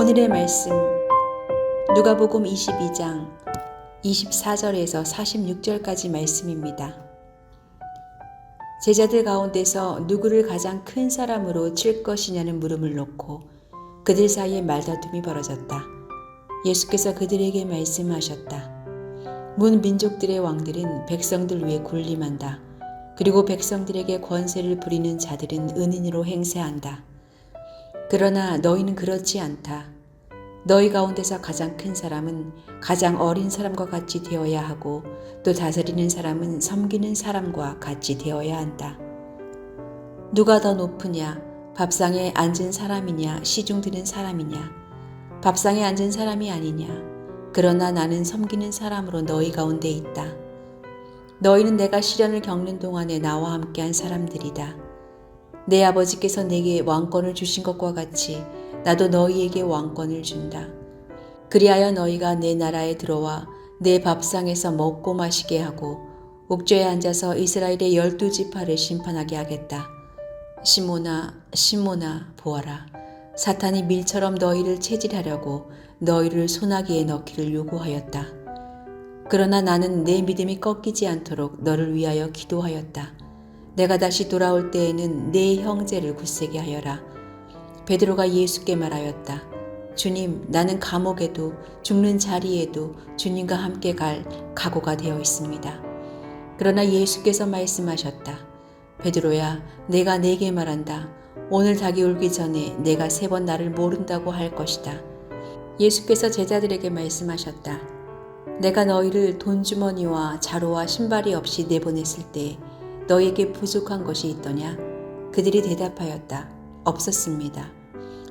오늘의 말씀 누가복음 22장 24절에서 46절까지 말씀입니다. 제자들 가운데서 누구를 가장 큰 사람으로 칠 것이냐는 물음을 놓고 그들 사이에 말다툼이 벌어졌다. 예수께서 그들에게 말씀하셨다. 문 민족들의 왕들은 백성들 위에 군림한다. 그리고 백성들에게 권세를 부리는 자들은 은인으로 행세한다. 그러나 너희는 그렇지 않다. 너희 가운데서 가장 큰 사람은 가장 어린 사람과 같이 되어야 하고 또 다스리는 사람은 섬기는 사람과 같이 되어야 한다. 누가 더 높으냐? 밥상에 앉은 사람이냐? 시중 드는 사람이냐? 밥상에 앉은 사람이 아니냐? 그러나 나는 섬기는 사람으로 너희 가운데 있다. 너희는 내가 시련을 겪는 동안에 나와 함께한 사람들이다. 내 아버지께서 내게 왕권을 주신 것과 같이 나도 너희에게 왕권을 준다. 그리하여 너희가 내 나라에 들어와 내 밥상에서 먹고 마시게 하고 옥좌에 앉아서 이스라엘의 12지파를 심판하게 하겠다. 시몬아, 시몬아, 보아라. 사탄이 밀처럼 너희를 체질하려고 너희를 소나기에 넣기를 요구하였다. 그러나 나는 내 믿음이 꺾이지 않도록 너를 위하여 기도하였다. 내가 다시 돌아올 때에는 내 형제를 굳세게 하여라. 베드로가 예수께 말하였다. 주님, 나는 감옥에도 죽는 자리에도 주님과 함께 갈 각오가 되어 있습니다. 그러나 예수께서 말씀하셨다. 베드로야, 내가 네게 말한다. 오늘 닭이 울기 전에 내가 3번 나를 모른다고 할 것이다. 예수께서 제자들에게 말씀하셨다. 내가 너희를 돈주머니와 자루와 신발이 없이 내보냈을 때 너희에게 부족한 것이 있더냐? 그들이 대답하였다. 없었습니다.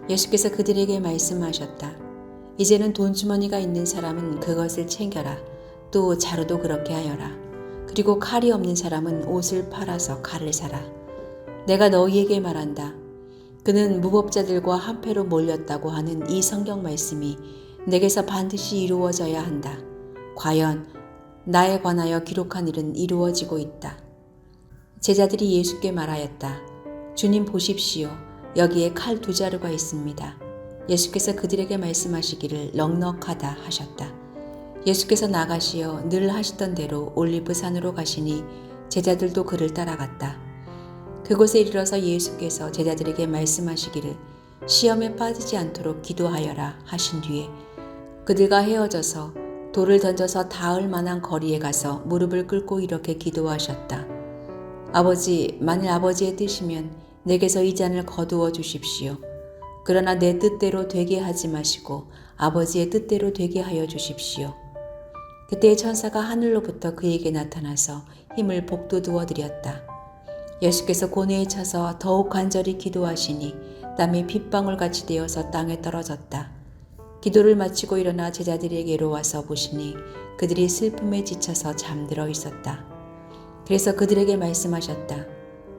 예수께서 그들에게 말씀하셨다. 이제는 돈주머니가 있는 사람은 그것을 챙겨라. 또 자루도 그렇게 하여라. 그리고 칼이 없는 사람은 옷을 팔아서 칼을 사라. 내가 너희에게 말한다. 그는 무법자들과 한패로 몰렸다고 하는 이 성경 말씀이 내게서 반드시 이루어져야 한다. 과연 나에 관하여 기록한 일은 이루어지고 있다. 제자들이 예수께 말하였다. 주님 보십시오. 여기에 칼 2자루가 있습니다. 예수께서 그들에게 말씀하시기를 넉넉하다 하셨다. 예수께서 나가시어 늘 하시던 대로 올리브산으로 가시니 제자들도 그를 따라갔다. 그곳에 이르러서 예수께서 제자들에게 말씀하시기를 시험에 빠지지 않도록 기도하여라 하신 뒤에 그들과 헤어져서 돌을 던져서 닿을 만한 거리에 가서 무릎을 꿇고 이렇게 기도하셨다. 아버지, 만일 아버지의 뜻이면 내게서 이 잔을 거두어 주십시오. 그러나 내 뜻대로 되게 하지 마시고 아버지의 뜻대로 되게 하여 주십시오. 그때 천사가 하늘로부터 그에게 나타나서 힘을 복돋우어 드렸다. 예수께서 고뇌에 차서 더욱 간절히 기도하시니 땀이 핏방울같이 되어서 땅에 떨어졌다. 기도를 마치고 일어나 제자들에게로 와서 보시니 그들이 슬픔에 지쳐서 잠들어 있었다. 그래서 그들에게 말씀하셨다.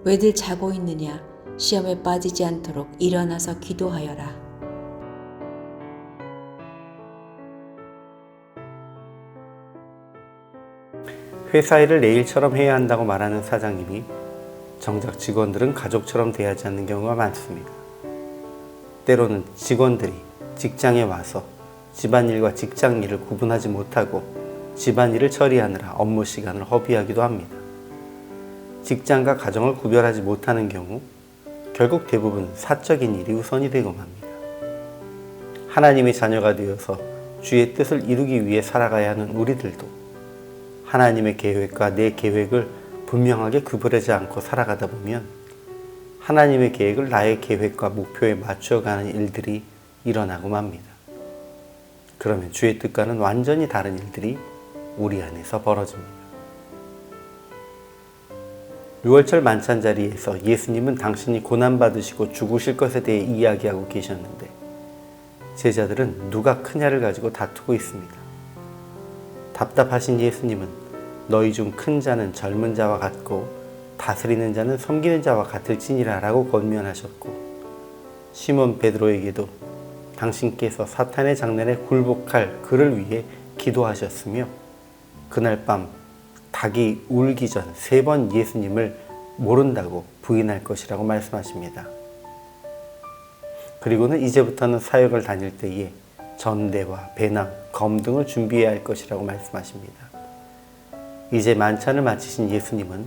왜들 자고 있느냐? 시험에 빠지지 않도록 일어나서 기도하여라. 회사 일을 내일처럼 해야 한다고 말하는 사장님이 정작 직원들은 가족처럼 대하지 않는 경우가 많습니다. 때로는 직원들이 직장에 와서 집안일과 직장일을 구분하지 못하고 집안일을 처리하느라 업무 시간을 허비하기도 합니다. 직장과 가정을 구별하지 못하는 경우 결국 대부분 사적인 일이 우선이 되곤 합니다. 하나님의 자녀가 되어서 주의 뜻을 이루기 위해 살아가야 하는 우리들도 하나님의 계획과 내 계획을 분명하게 구별하지 않고 살아가다 보면 하나님의 계획을 나의 계획과 목표에 맞춰가는 일들이 일어나고 맙니다. 그러면 주의 뜻과는 완전히 다른 일들이 우리 안에서 벌어집니다. 6월절 만찬 자리에서 예수님은 당신이 고난받으시고 죽으실 것에 대해 이야기하고 계셨는데 제자들은 누가 크냐를 가지고 다투고 있습니다. 답답하신 예수님은 너희 중 큰 자는 젊은 자와 같고 다스리는 자는 섬기는 자와 같을지니라 라고 권면하셨고 시몬 베드로에게도 당신께서 사탄의 장난에 굴복할 그를 위해 기도하셨으며 그날 밤 닭이 울기 전 3번 예수님을 모른다고 부인할 것이라고 말씀하십니다. 그리고는 이제부터는 사역을 다닐 때에 전대와 배낭, 검 등을 준비해야 할 것이라고 말씀하십니다. 이제 만찬을 마치신 예수님은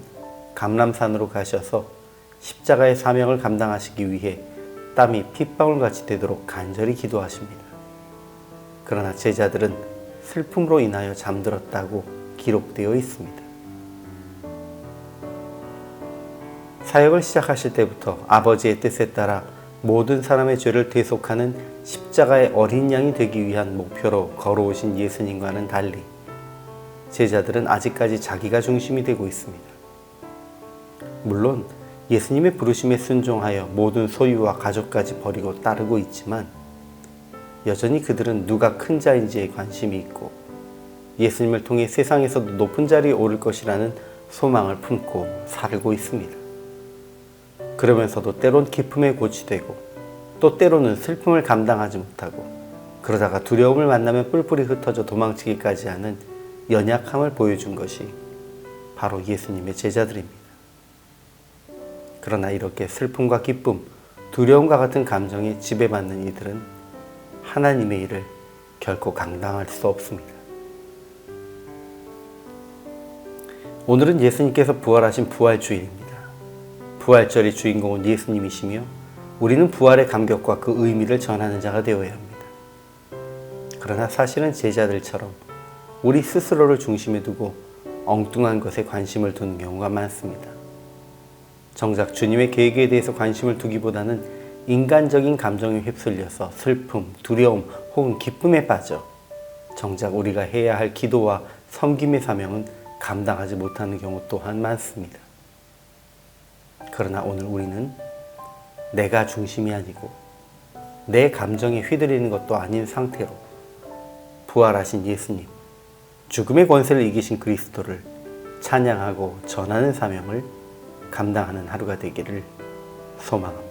감람산으로 가셔서 십자가의 사명을 감당하시기 위해 땀이 핏방울같이 되도록 간절히 기도하십니다. 그러나 제자들은 슬픔으로 인하여 잠들었다고 기록되어 있습니다. 사역을 시작하실 때부터 아버지의 뜻에 따라 모든 사람의 죄를 대속하는 십자가의 어린 양이 되기 위한 목표로 걸어오신 예수님과는 달리 제자들은 아직까지 자기가 중심이 되고 있습니다. 물론 예수님의 부르심에 순종하여 모든 소유와 가족까지 버리고 따르고 있지만 여전히 그들은 누가 큰 자인지에 관심이 있고 예수님을 통해 세상에서도 높은 자리에 오를 것이라는 소망을 품고 살고 있습니다. 그러면서도 때론 기쁨에 고취되고 또 때로는 슬픔을 감당하지 못하고 그러다가 두려움을 만나면 뿔뿔이 흩어져 도망치기까지 하는 연약함을 보여준 것이 바로 예수님의 제자들입니다. 그러나 이렇게 슬픔과 기쁨, 두려움과 같은 감정에 지배받는 이들은 하나님의 일을 결코 감당할 수 없습니다. 오늘은 예수님께서 부활하신 부활주일입니다. 부활절의 주인공은 예수님이시며 우리는 부활의 감격과 그 의미를 전하는 자가 되어야 합니다. 그러나 사실은 제자들처럼 우리 스스로를 중심에 두고 엉뚱한 것에 관심을 두는 경우가 많습니다. 정작 주님의 계획에 대해서 관심을 두기보다는 인간적인 감정에 휩쓸려서 슬픔, 두려움 혹은 기쁨에 빠져 정작 우리가 해야 할 기도와 섬김의 사명은 감당하지 못하는 경우 또한 많습니다. 그러나 오늘 우리는 내가 중심이 아니고 내 감정에 휘둘리는 것도 아닌 상태로 부활하신 예수님, 죽음의 권세를 이기신 그리스도를 찬양하고 전하는 사명을 감당하는 하루가 되기를 소망합니다.